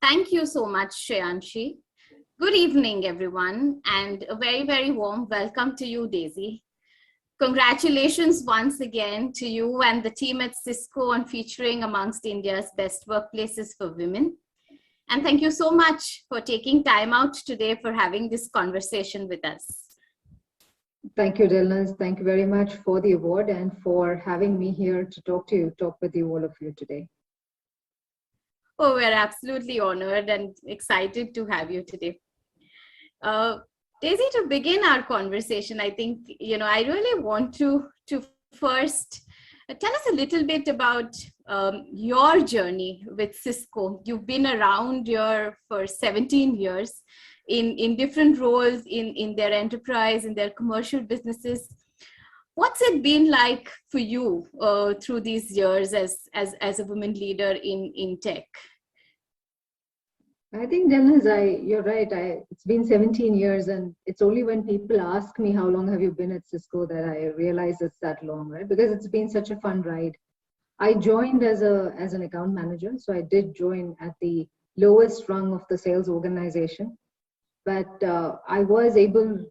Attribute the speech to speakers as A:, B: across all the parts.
A: Thank you so much, Shreyanshi. Good evening, everyone, and a very, very warm welcome to you, Daisy. Congratulations once again to you and the team at Cisco on featuring amongst India's best workplaces for women. And thank you so much for taking time out today for having this conversation with us.
B: Thank you, Dylan. Thank you very much for the award and for having me here to talk with you, all of you today.
A: Oh, we're absolutely honored and excited to have you today. Daisy, to begin our conversation, I think, I really want to first tell us a little bit about your journey with Cisco. You've been around here for 17 years in different roles in their enterprise, in their commercial businesses. What's it been like for you through these years as a woman leader in tech?
B: I think, Dennis, you're right. It's been 17 years, and it's only when people ask me how long have you been at Cisco that I realize it's that long, right? Because it's been such a fun ride. I joined as an account manager, so I did join at the lowest rung of the sales organization, but I was able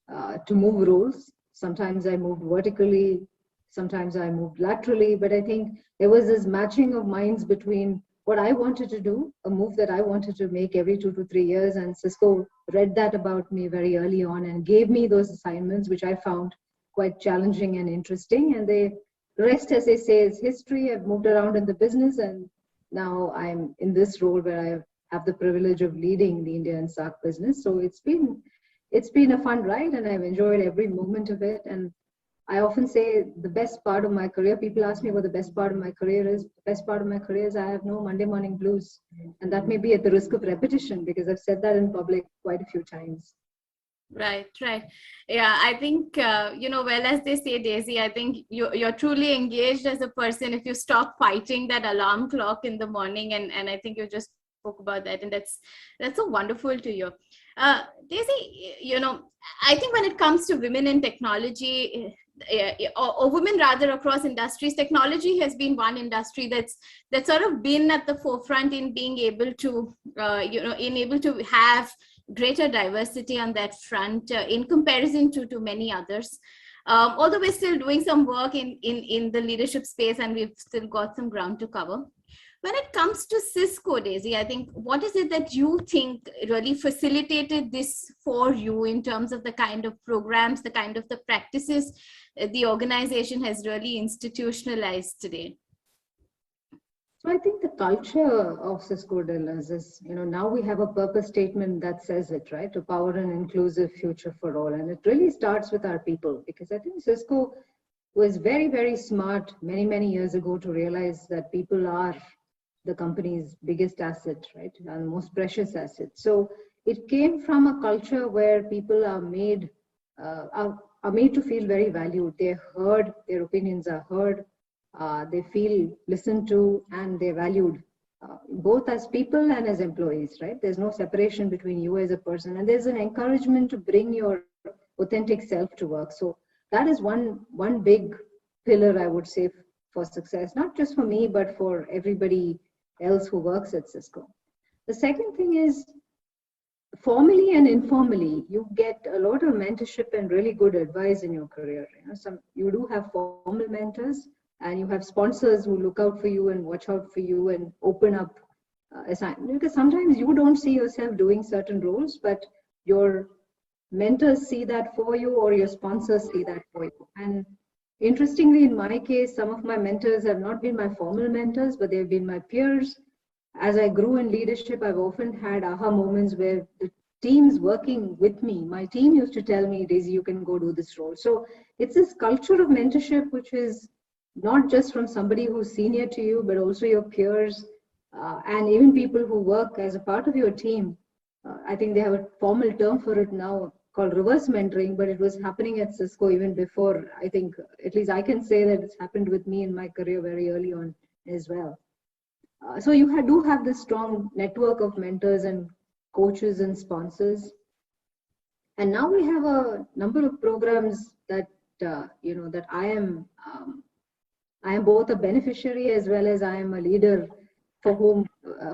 B: to move roles. Sometimes I moved vertically, sometimes I moved laterally, but I think there was this matching of minds between what I wanted to do, a move that I wanted to make every 2 to 3 years. And Cisco read that about me very early on and gave me those assignments, which I found quite challenging and interesting. And the rest, as they say, is history. I've moved around in the business, and now I'm in this role where I have the privilege of leading the India and SAARC business. So it's been a fun ride, and I've enjoyed every moment of it. And I often say the best part of my career, people ask me what the best part of my career is. The best part of my career is I have no Monday morning blues. And that may be at the risk of repetition because I've said that in public quite a few times.
A: Right. Yeah, I think, well, as they say, Daisy, I think you're truly engaged as a person if you stop fighting that alarm clock in the morning. And I think you just spoke about that. And that's so wonderful to hear. Daisy, I think when it comes to women in technology, or women rather across industries, technology has been one industry that's sort of been at the forefront in being able to have greater diversity on that front in comparison to many others. Although we're still doing some work in the leadership space and we've still got some ground to cover. When it comes to Cisco, Daisy, I think what is it that you think really facilitated this for you in terms of the kind of programs, the kind of the practices the organization has really institutionalized today?
B: So I think the culture of Cisco Dealers is, now we have a purpose statement that says it, right? To power an inclusive future for all. And it really starts with our people, because I think Cisco was very, very smart many, many years ago to realize that people are the company's biggest asset, right? And most precious asset. So it came from a culture where people are made to feel very valued. They're heard, their opinions are heard, they feel listened to, and they're valued, both as people and as employees, right? There's no separation between you as a person, and there's an encouragement to bring your authentic self to work. So that is one big pillar, I would say, for success, not just for me, but for everybody else who works at Cisco. The second thing is, formally and informally, you get a lot of mentorship and really good advice in your career. You do have formal mentors, and you have sponsors who look out for you and watch out for you and open up assignments. Because sometimes you don't see yourself doing certain roles, but your mentors see that for you, or your sponsors see that for you. And interestingly, in my case, some of my mentors have not been my formal mentors, but they've been my peers. As I grew in leadership, I've often had aha moments where the teams working with me, my team used to tell me, Daisy, you can go do this role. So it's this culture of mentorship, which is not just from somebody who's senior to you, but also your peers and even people who work as a part of your team. I think they have a formal term for it now called reverse mentoring, but it was happening at Cisco even before. I think, at least I can say that it's happened with me in my career very early on as well. So you do have this strong network of mentors and coaches and sponsors. And now we have a number of programs that, that I am both a beneficiary as well as I am a leader for whom,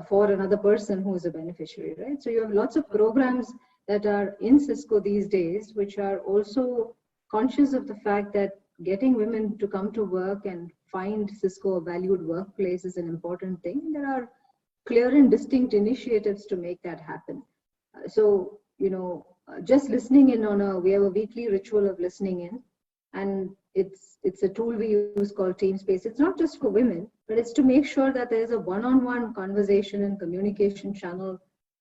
B: for another person who is a beneficiary, right? So you have lots of programs that are in Cisco these days, which are also conscious of the fact that getting women to come to work and find Cisco a valued workplace is an important thing. There are clear and distinct initiatives to make that happen. So, just listening in we have a weekly ritual of listening in, and it's a tool we use called TeamSpace. It's not just for women, but it's to make sure that there's a one-on-one conversation and communication channel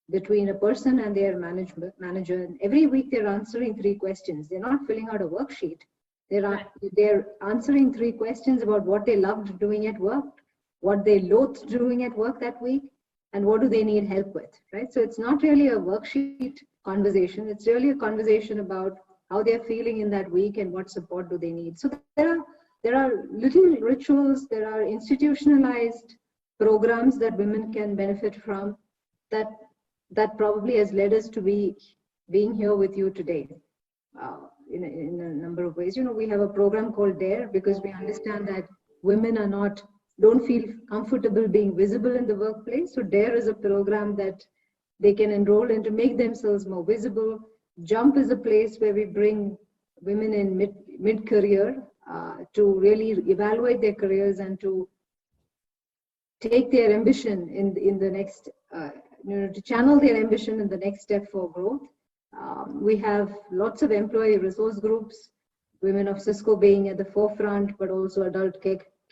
B: between a person and their manager. And every week they're answering 3 questions. They're not filling out a worksheet. They're answering 3 questions about what they loved doing at work, what they loathed doing at work that week, and what do they need help with, right? So it's not really a worksheet conversation. It's really a conversation about how they're feeling in that week and what support do they need. So there are little rituals, there are institutionalized programs that women can benefit from that probably has led us to being here with you today. In a number of ways. We have a program called DARE because we understand that women don't feel comfortable being visible in the workplace. So DARE is a program that they can enroll in to make themselves more visible. JUMP is a place where we bring women in mid-career to really evaluate their careers and to take their ambition in the next, to channel their ambition in the next step for growth. We have lots of employee resource groups, Women of Cisco being at the forefront, but also Adult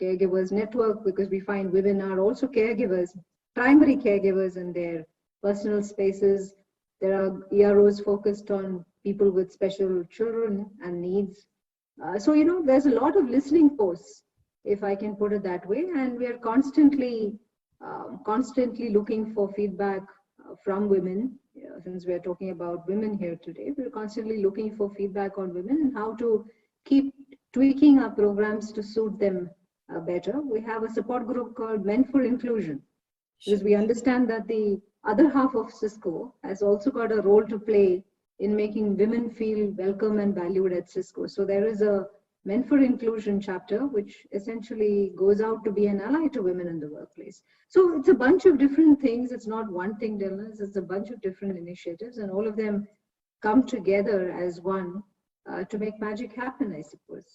B: Caregivers Network, because we find women are also caregivers, primary caregivers in their personal spaces. There are EROs focused on people with special children and needs. So, there's a lot of listening posts, if I can put it that way, and we are constantly looking for feedback from women. Since we're talking about women here today, we're constantly looking for feedback on women and how to keep tweaking our programs to suit them better. We have a support group called Men for Inclusion, because we understand that the other half of Cisco has also got a role to play in making women feel welcome and valued at Cisco. So there is a Men for Inclusion chapter, which essentially goes out to be an ally to women in the workplace. So it's a bunch of different things. It's not one thing, Dylan. It's a bunch of different initiatives, and all of them come together as one to make magic happen, I suppose.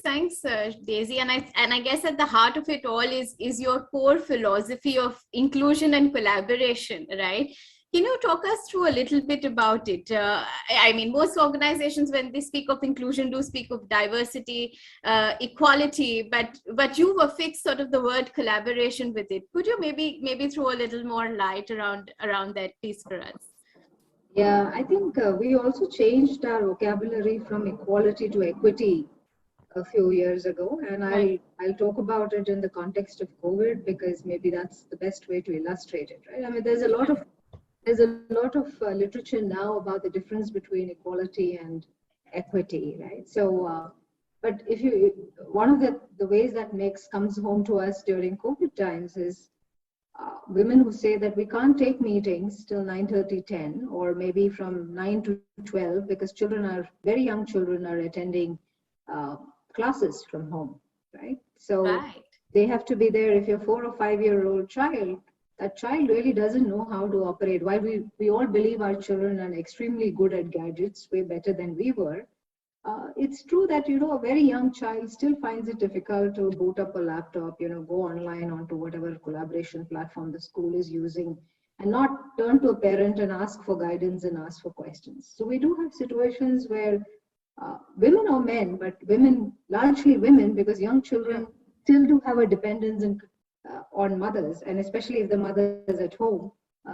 A: Thanks, Daisy. And I guess at the heart of it all is your core philosophy of inclusion and collaboration, right? Can you talk us through a little bit about it? I mean, most organizations, when they speak of inclusion, do speak of diversity, equality, but you've affixed sort of the word collaboration with it. Could you maybe throw a little more light around that piece for us?
B: Yeah, I think we also changed our vocabulary from equality to equity a few years ago, and I'll talk about it in the context of COVID because maybe that's the best way to illustrate it, right? I mean, there's a lot of literature now about the difference between equality and equity, right? So, but one of the ways that comes home to us during COVID times is women who say that we can't take meetings till 9:30, 10, or maybe from 9 to 12 because very young children are attending classes from home, right? So they have to be there. If you're 4 or 5 year old child, that child really doesn't know how to operate. While we all believe our children are extremely good at gadgets, way better than we were, it's true that, a very young child still finds it difficult to boot up a laptop, go online onto whatever collaboration platform the school is using and not turn to a parent and ask for guidance and ask for questions. So we do have situations where women or men, but largely women, because young children still do have a dependence on mothers, and especially if the mother is at home,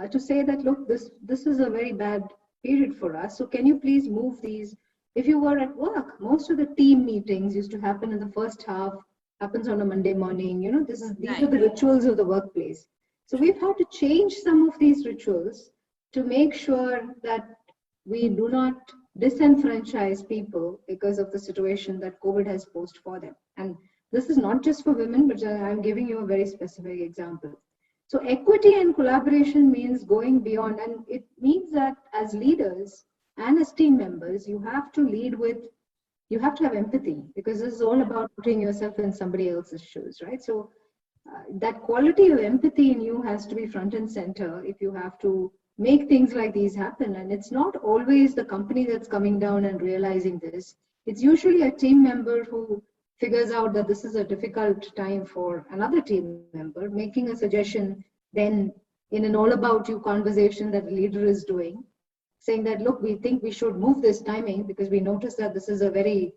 B: to say that, look, this is a very bad period for us. So can you please move these? If you were at work, most of the team meetings used to happen in the first half, happens on a Monday morning. These are the rituals of the workplace. So we've had to change some of these rituals to make sure that we do not disenfranchise people because of the situation that COVID has posed for them. And this is not just for women, but I'm giving you a very specific example. So equity and collaboration means going beyond, and it means that as leaders and as team members, you have to have empathy, because this is all about putting yourself in somebody else's shoes, right? So that quality of empathy in you has to be front and center if you have to make things like these happen. And it's not always the company that's coming down and realizing this. It's usually a team member who figures out that this is a difficult time for another team member, making a suggestion then in an all about you conversation that the leader is doing, saying that, look, we think we should move this timing because we notice that this is a very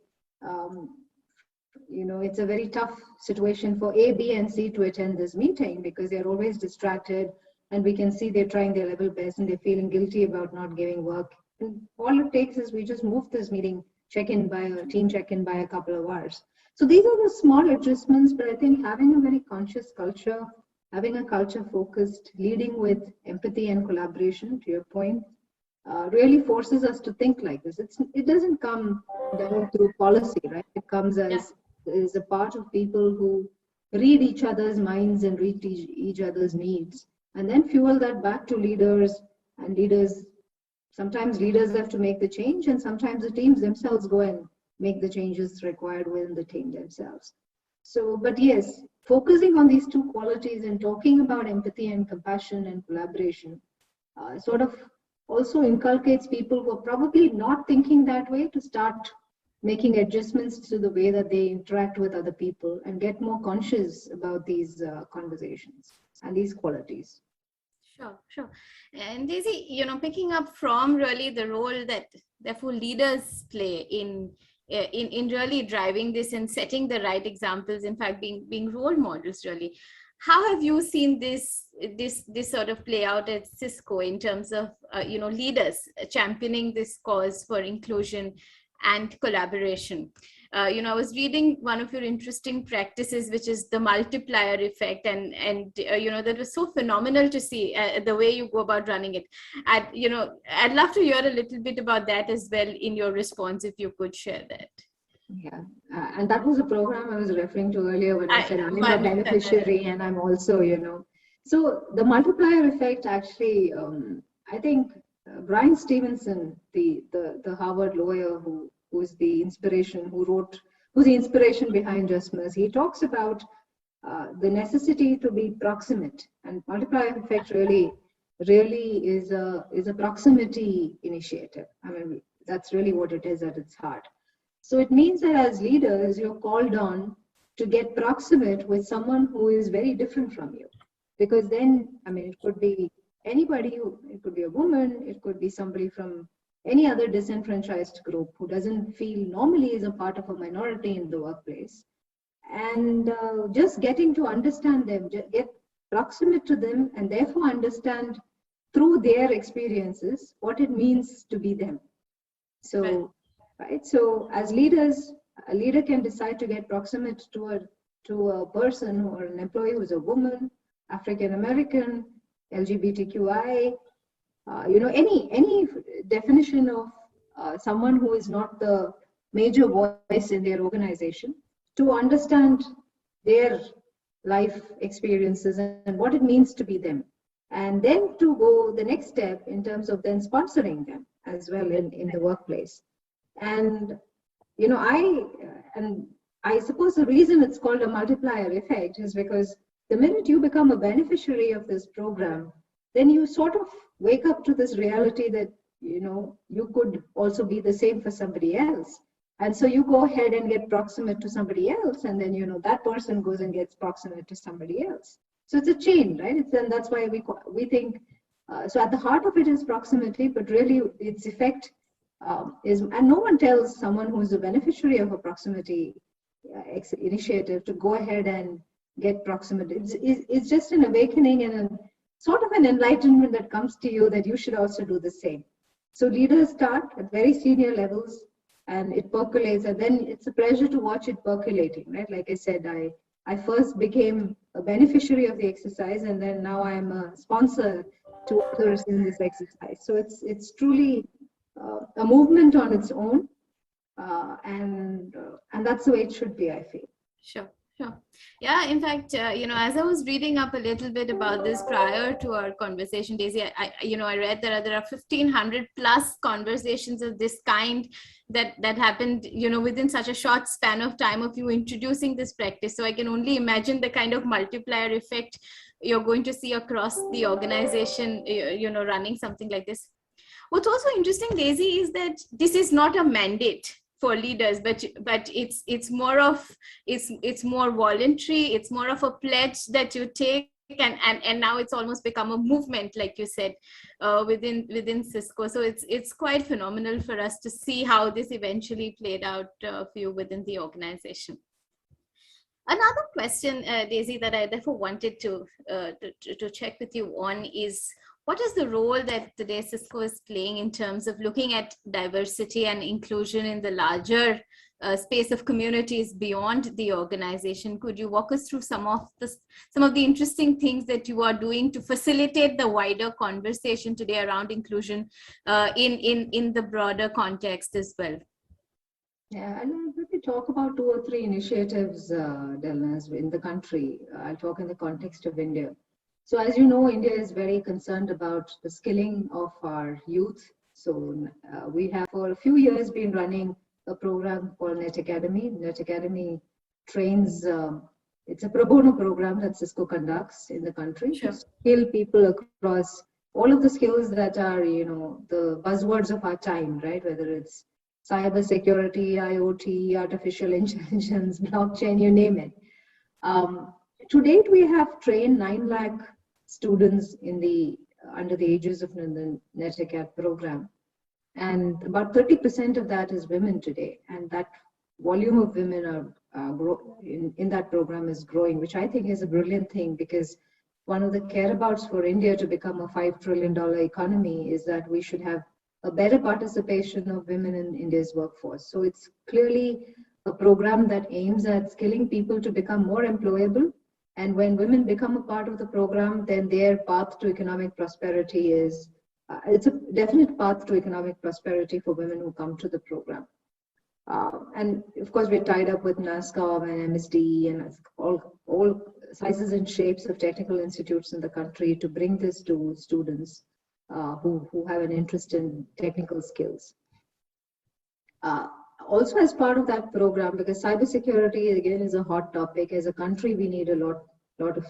B: it's a very tough situation for A, B, and C to attend this meeting because they're always distracted, and we can see they're trying their level best and they're feeling guilty about not giving work. And all it takes is we just move this meeting team check-in by a couple of hours. So these are the small adjustments, but I think having a very conscious culture, having a culture focused, leading with empathy and collaboration, to your point, really forces us to think like this. It doesn't come down through policy, right? It comes as a part of people who read each other's minds and read each other's needs, and then fuel that back to leaders. And sometimes leaders have to make the change, and sometimes the teams themselves go and make the changes required within the team themselves. So, but yes, focusing on these two qualities and talking about empathy and compassion and collaboration sort of also inculcates people who are probably not thinking that way to start making adjustments to the way that they interact with other people and get more conscious about these conversations and these qualities.
A: Sure. And Daisy, picking up from really the role that therefore leaders play in really driving this and setting the right examples, in fact, being role models really. How have you seen this sort of play out at Cisco in terms of leaders championing this cause for inclusion and collaboration? I was reading one of your interesting practices, which is the multiplier effect, and that was so phenomenal to see the way you go about running it. I'd love to hear a little bit about that as well in your response, if you could share that.
B: Yeah, and that was a program I was referring to earlier when I said I'm a beneficiary and I'm also, So the multiplier effect actually, I think Brian Stevenson, the Harvard lawyer who's the inspiration, who's the inspiration behind JustMers, he talks about the necessity to be proximate, and multiplier effect really is a proximity initiative. I mean, that's really what it is at its heart. So it means that as leaders, you're called on to get proximate with someone who is very different from you. Because then, I mean, it could be anybody, it could be a woman, it could be somebody from any other disenfranchised group who doesn't feel normally is a part of a minority in the workplace. And just getting to understand them, get proximate to them, and therefore understand through their experiences what it means to be them. So, right? So as leaders, a leader can decide to get proximate to a person or an employee who's a woman, African American, LGBTQI, any definition of someone who is not the major voice in their organization, to understand their life experiences and what it means to be them. And then to go the next step in terms of then sponsoring them as well in the workplace. And, I suppose the reason it's called a multiplier effect is because the minute you become a beneficiary of this program, then you sort of wake up to this reality that, you could also be the same for somebody else. And so you go ahead and get proximate to somebody else, and then, that person goes and gets proximate to somebody else. So it's a chain, right? And that's why we think, so at the heart of it is proximity, but really its effect is, and no one tells someone who's a beneficiary of a proximity initiative to go ahead and get proximate. It's just an awakening and a sort of an enlightenment that comes to you that you should also do the same. So leaders start at very senior levels and it percolates, and then it's a pleasure to watch it percolating, right? Like I said, I first became a beneficiary of the exercise, and then now I'm a sponsor to others in this exercise. So it's truly a movement on its own, and that's the way it should be, I feel.
A: Sure. Sure. Yeah, in fact, as I was reading up a little bit about this prior to our conversation, Daisy, I read that there are 1,500 plus conversations of this kind that happened, within such a short span of time of you introducing this practice. So I can only imagine the kind of multiplier effect you're going to see across the organization, running something like this. What's also interesting, Daisy, is that this is not a mandate for leaders, but it's more voluntary. It's more of a pledge that you take, and now it's almost become a movement, like you said, within Cisco. So it's quite phenomenal for us to see how this eventually played out for you within the organization. Another question, Daisy, that I therefore wanted to check with you on is, what is the role that today Cisco is playing in terms of looking at diversity and inclusion in the larger space of communities beyond the organization? Could you walk us through some of the interesting things that you are doing to facilitate the wider conversation today around inclusion in the broader context as well?
B: Yeah, and let me talk about 2 or 3 initiatives, Delnas, in the country. I'll talk in the context of India. So as you know, India is very concerned about the skilling of our youth. So we have for a few years been running a program called Net Academy. Net Academy trains, it's a pro bono program that Cisco conducts in the country to skill people across all of the skills that are, the buzzwords of our time, right? Whether it's cyber security, IoT, artificial intelligence, blockchain, you name it. To date, we have trained 9 lakh students under the ages of the NetAcad program. And about 30% of that is women today. And that volume of women in that program is growing, which I think is a brilliant thing, because one of the careabouts for India to become a $5 trillion economy is that we should have a better participation of women in India's workforce. So it's clearly a program that aims at skilling people to become more employable. And when women become a part of the program, then their path to economic prosperity it's a definite path to economic prosperity for women who come to the program. And of course, we're tied up with NASSCOM and MSD and all sizes and shapes of technical institutes in the country to bring this to students who have an interest in technical skills. Also, as part of that program, because cybersecurity again is a hot topic, as a country we need a lot of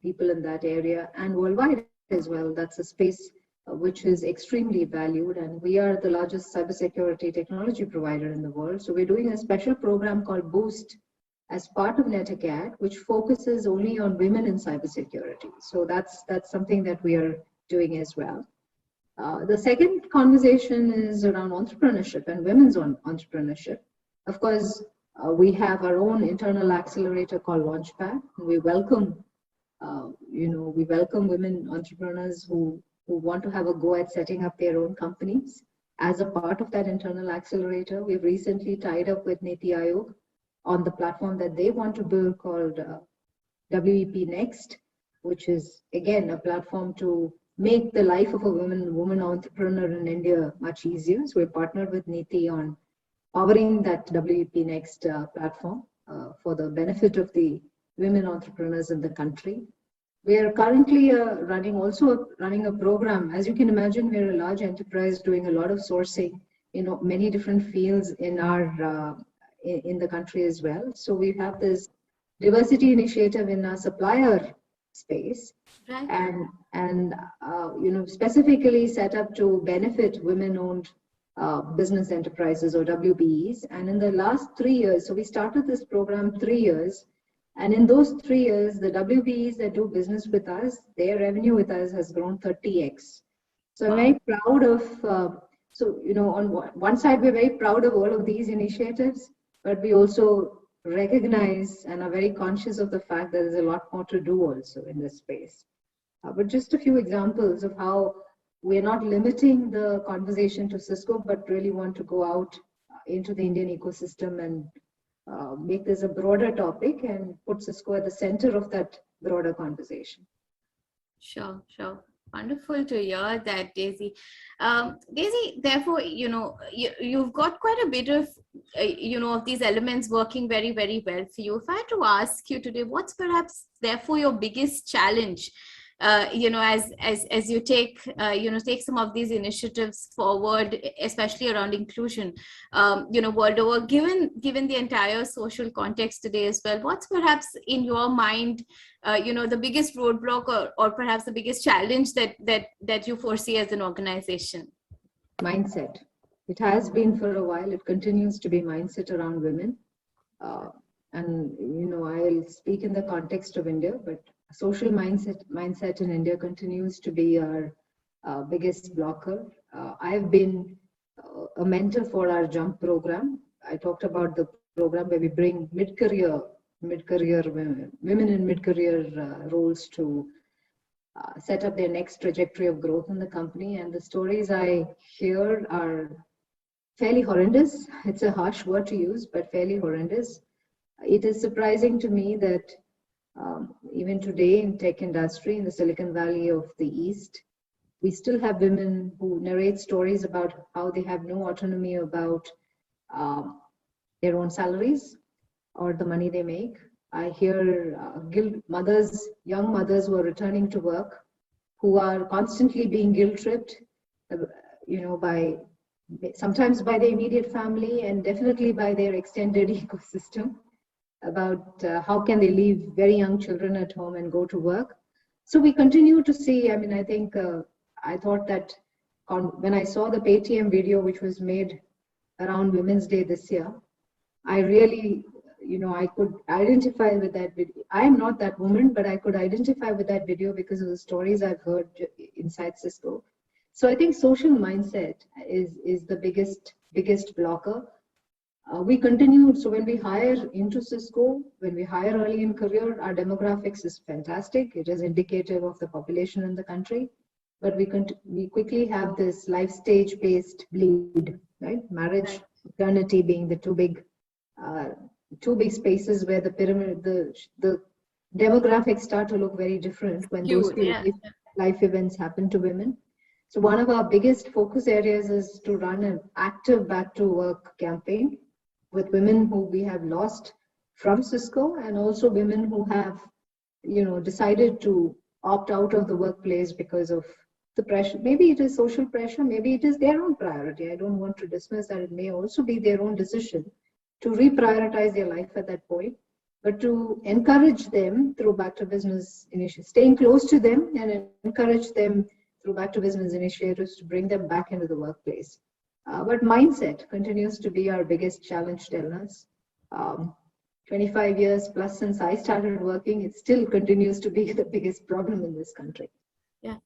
B: people in that area, and worldwide as well. That's a space which is extremely valued, and we are the largest cybersecurity technology provider in the world. So we're doing a special program called Boost as part of NetAcad, which focuses only on women in cybersecurity. So that's something that we are doing as well. The second conversation is around entrepreneurship and women's entrepreneurship. Of course, we have our own internal accelerator called Launchpad. We welcome, we welcome women entrepreneurs who want to have a go at setting up their own companies. As a part of that internal accelerator, we've recently tied up with Niti Aayog on the platform that they want to build called WEP Next, which is again a platform to make the life of a woman entrepreneur in India much easier. So we're partnered with Niti on powering that WEP Next platform for the benefit of the women entrepreneurs in the country. We are currently running a program. As you can imagine, we're a large enterprise doing a lot of sourcing in many different fields in the country as well. So we have this diversity initiative in our supplier space, right, and specifically set up to benefit women-owned business enterprises, or WBEs. And in the last 3 years, so we started this program 3 years, and in those 3 years, the WBEs that do business with us, their revenue with us has grown 30x. So I'm very proud of, on one side, we're very proud of all of these initiatives, but we also recognize and are very conscious of the fact that there's a lot more to do also in this space. But just a few examples of how we're not limiting the conversation to Cisco, but really want to go out into the Indian ecosystem and make this a broader topic and put Cisco at the center of that broader conversation.
A: Sure. Wonderful to hear that, Daisy. Daisy, therefore, you've got quite a bit of, of these elements working very, very well for you. If I had to ask you today, what's perhaps therefore your biggest challenge, as you take, take some of these initiatives forward, especially around inclusion, world over, given the entire social context today as well, what's perhaps in your mind, the biggest roadblock, or perhaps the biggest challenge that you foresee as an organization?
B: Mindset. It has been for a while. It continues to be mindset around women. And, I'll speak in the context of India, but social mindset in India continues to be our biggest blocker. I've been a mentor for our JUMP program. I talked about the program where we bring mid-career women in mid-career roles to set up their next trajectory of growth in the company. And the stories I hear are fairly horrendous. It's a harsh word to use, but fairly horrendous. It is surprising to me that even today in tech industry in the Silicon Valley of the East, we still have women who narrate stories about how they have no autonomy about their own salaries or the money they make. I hear young mothers who are returning to work, who are constantly being guilt-tripped, sometimes by the immediate family and definitely by their extended ecosystem, about how can they leave very young children at home and go to work. So we continue to see, I think, I thought that when I saw the Paytm video, which was made around Women's Day this year, I really, I could identify with that video. I am not that woman, but I could identify with that video because of the stories I've heard inside Cisco. So I think social mindset is the biggest blocker. We continue, so when we hire into Cisco, when we hire early in career, our demographics is fantastic. It is indicative of the population in the country, but we quickly have this life stage based bleed, right? Marriage, maternity being the two big spaces where the pyramid, the demographics start to look very different when those two life events happen to women. So one of our biggest focus areas is to run an active back to work campaign with women who we have lost from Cisco, and also women who have, decided to opt out of the workplace because of the pressure. Maybe it is social pressure, maybe it is their own priority. I don't want to dismiss that. It may also be their own decision to reprioritize their life at that point, but to encourage them through Back to Business initiatives, staying close to them and encourage them through Back to Business initiatives to bring them back into the workplace. But mindset continues to be our biggest challenge, Delnaz. 25 years plus since I started working, it still continues to be the biggest problem in this country.
A: Yeah.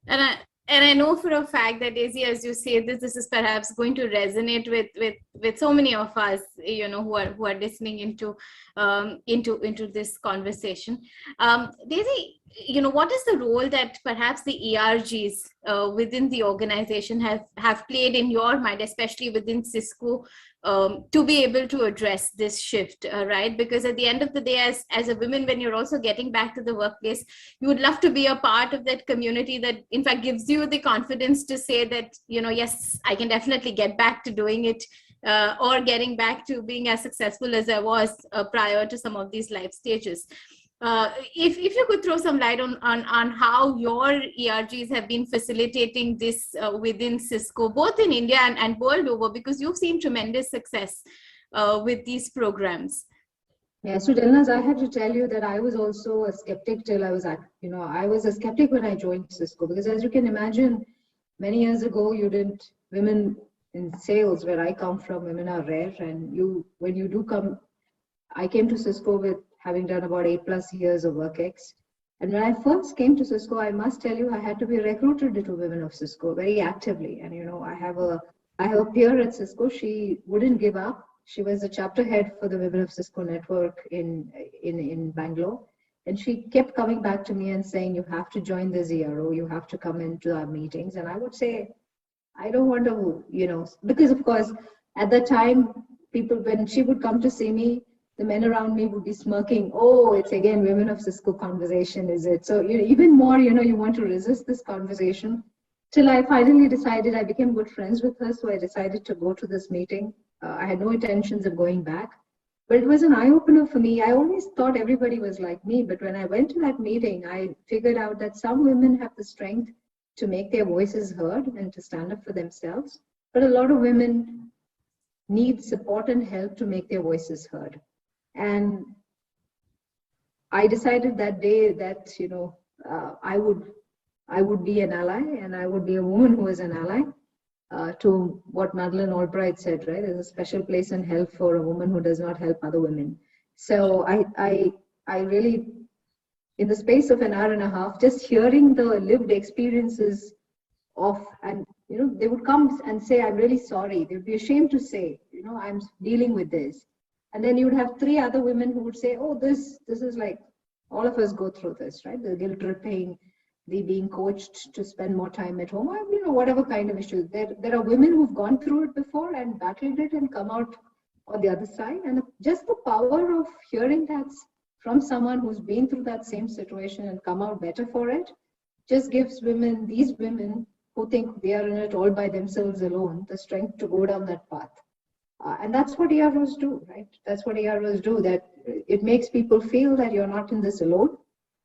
A: And I know for a fact that, Daisy, as you say this is perhaps going to resonate with so many of us, who are listening into this conversation. Daisy, what is the role that perhaps the ERGs within the organization have played in your mind, especially within Cisco, to be able to address this shift, right? Because at the end of the day, as a woman, when you're also getting back to the workplace, you would love to be a part of that community that in fact gives you the confidence to say that, yes, I can definitely get back to doing it, or getting back to being as successful as I was prior to some of these life stages. If you could throw some light on how your ERGs have been facilitating this within Cisco, both in India and world over, because you've seen tremendous success with these programs.
B: Yeah, so Delnaz, I have to tell you that I was also a skeptic till I was a skeptic when I joined Cisco, because as you can imagine, many years ago, women in sales, where I come from, women are rare, and when you do come, I came to Cisco with having done about 8+ years of WorkX. And when I first came to Cisco, I must tell you, I had to be recruited into Women of Cisco very actively. And I have a peer at Cisco. She wouldn't give up. She was the chapter head for the Women of Cisco network in Bangalore. And she kept coming back to me and saying, you have to join the ZRO, you have to come into our meetings. And I would say, I don't want to, because of course, at that time, when she would come to see me, the men around me would be smirking. Oh, it's again women of Cisco conversation, is it? So even more, you want to resist this conversation. Till I finally decided, I became good friends with her, so I decided to go to this meeting. I had no intentions of going back, but it was an eye-opener for me. I always thought everybody was like me, but when I went to that meeting, I figured out that some women have the strength to make their voices heard and to stand up for themselves, but a lot of women need support and help to make their voices heard. And I decided that day that I would be an ally, and I would be a woman who is an ally to what Madeleine Albright said, right? There's a special place in hell for a woman who does not help other women. So I really, in the space of an hour and a half, just hearing the lived experiences of, and they would come and say, I'm really sorry. They'd be ashamed to say, I'm dealing with this. And then you would have 3 other women who would say, oh, this is like, all of us go through this, right? The guilt tripping, the being coached to spend more time at home, or, whatever kind of issues. There are women who've gone through it before and battled it and come out on the other side. And just the power of hearing that from someone who's been through that same situation and come out better for it, just gives these women who think they are in it all by themselves alone, the strength to go down that path. And that's what EROs do, right? That's what EROs do, that it makes people feel that you're not in this alone.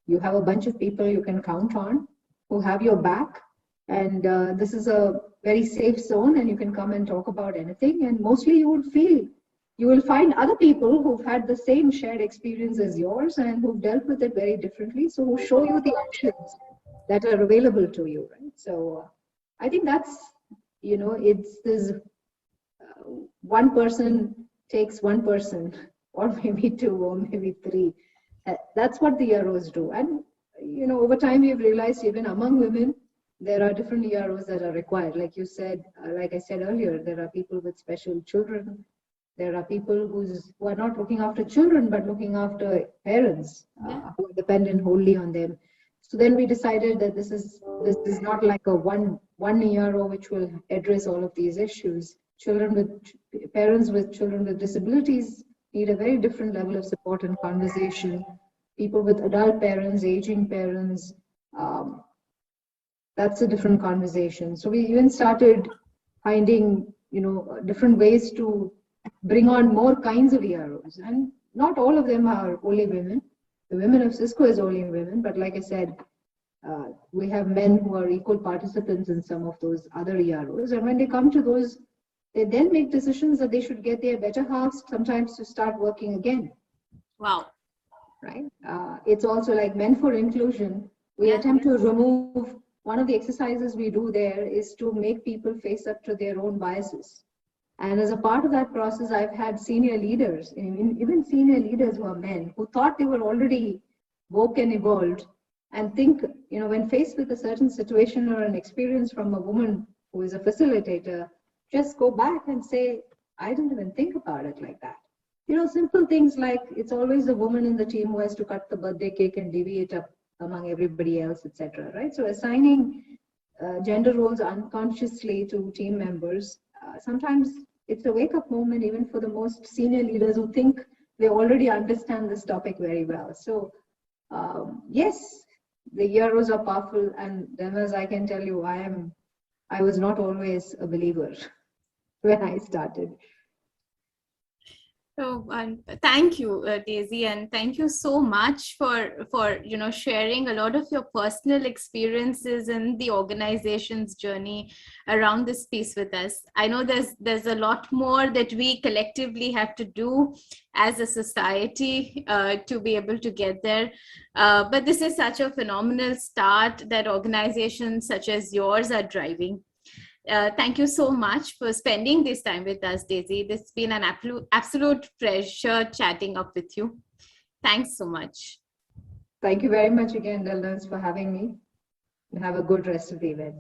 B: You have a bunch of people you can count on who have your back. And this is a very safe zone, and you can come and talk about anything. And mostly you will find other people who've had the same shared experience as yours and who've dealt with it very differently. So who show you the options that are available to you, right? So I think that's, it's this one person takes one person, or maybe 2, or maybe 3. That's what the EROs do. And, over time we've realized even among women, there are different EROs that are required. Like you said, like I said earlier, there are people with special children. There are people who are not looking after children, but looking after parents who are dependent wholly on them. So then we decided that this is not like a one ERO which will address all of these issues. Parents with children with disabilities need a very different level of support and conversation. People with adult parents, aging parents, that's a different conversation. So we even started finding, different ways to bring on more kinds of EROs. And not all of them are only women. The women of Cisco is only women, but like I said, we have men who are equal participants in some of those other EROs. And when they come to those, they then make decisions that they should get their better halves sometimes to start working again.
A: Wow.
B: Right? It's also like Men for Inclusion. We attempt to remove, one of the exercises we do there is to make people face up to their own biases. And as a part of that process, I've had senior leaders, even senior leaders who are men, who thought they were already woke and evolved, and think, when faced with a certain situation or an experience from a woman who is a facilitator, just go back and say, I didn't even think about it like that. Simple things like it's always the woman in the team who has to cut the birthday cake and divvy it up among everybody else, etc. Right? So assigning gender roles unconsciously to team members, sometimes it's a wake-up moment even for the most senior leaders who think they already understand this topic very well. So yes, the EROs are powerful, and then, as I can tell you, I was not always a believer when I started.
A: So thank you, Daisy, and thank you so much for sharing a lot of your personal experiences in the organization's journey around this piece with us. I know there's a lot more that we collectively have to do as a society to be able to get there. But this is such a phenomenal start that organizations such as yours are driving. Thank you so much for spending this time with us, Daisy. This has been an absolute pleasure chatting up with you. Thanks so much.
B: Thank you very much again, Dallas, for having me. Have a good rest of the event.